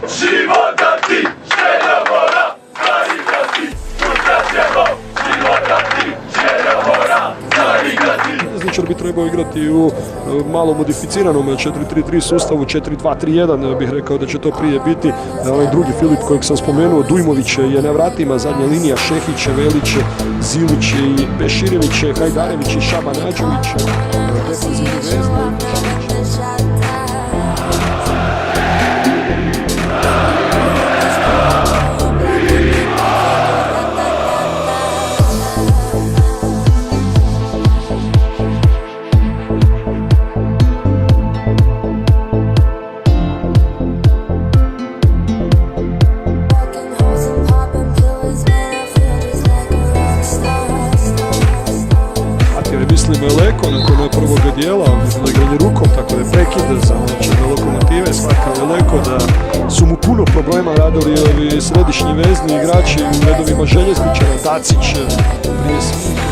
Života ti, želja mora, zaigrati, sutra ćemo, života ti, želja mora, zaigrati. Željezničar bi trebao igrati u malo modificiranom 4-3-3 sustavu, 4-2-3-1 bih rekao da će to prije biti. Ovaj drugi Filip kojeg sam spomenuo, Dujmović je na vratima, zadnja linija Šehić, Velić, Zilić i Beširević, Hajdarević i Šabanađević, defensivni vezni. Mislim Leko nakon prvog dijela, da igranje rukom, tako da je prekid za Lokomotive, shvatio je Leko da su mu puno problema radili ovi središnji vezni igrači u redovima Željezničara, Dacić prije svega.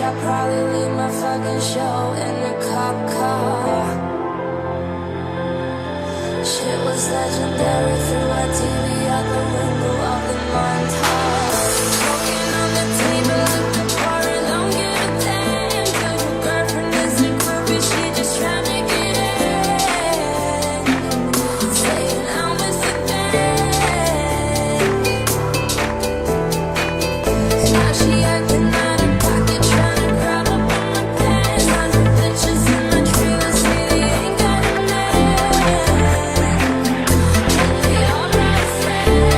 I'll probably leave my fucking show in a cop car. Shit was legendary through our TV out the window of the montage. Smoking on the table at the bar, don't give a damn. Cause your girlfriend is a groupie, she just tryna get in. Saying I'm with the band. Now she acting out of pocket, tryna grab up on my pants. 100 bitches in my trailer, say they ain't got a man. And they all my friends.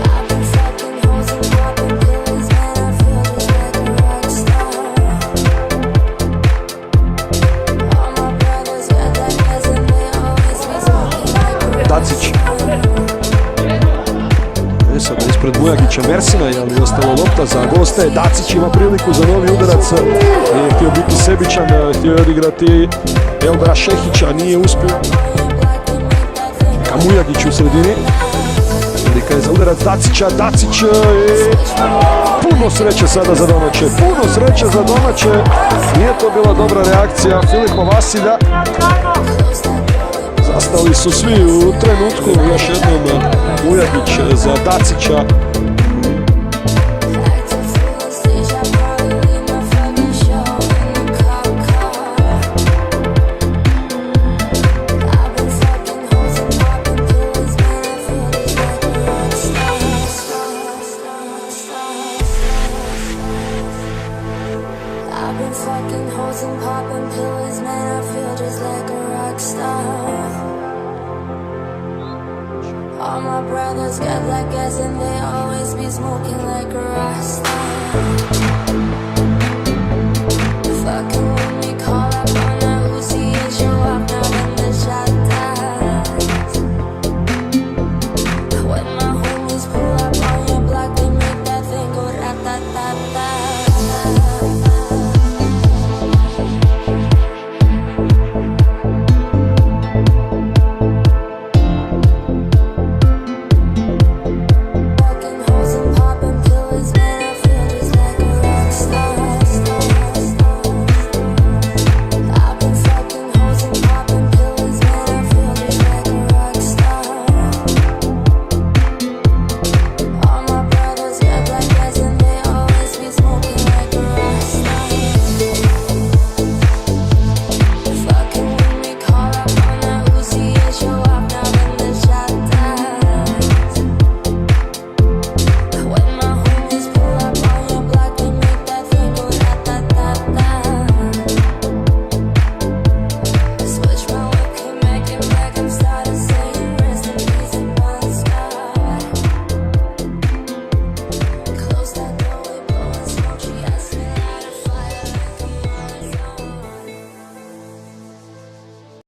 I've been fucking hoes and popping pills, man, I feel just like a rock star. All my brothers got that gas and they always be smoking like a rock Dacić. Sada ispred Mujagića Mersina, ali ostala lopta za goste. Dacić ima priliku za novi udarac. Nije htio biti sebičan, htio je odigrati Eldara Šehića, nije uspio. Ka Mujagić u sredini. Prilika je za udarac Dacića. Dacić je... Puno sreće sada za domaće. Puno sreće za domaće. Nije to bila dobra reakcija Filipa Vasilja. Zastali su svi u trenutku, još jednom Mujagić za Dacića. I've been fucking hoes and popping pills, man, I feel just like a rock star. All my brothers got that gas and they always be smoking like a rock star.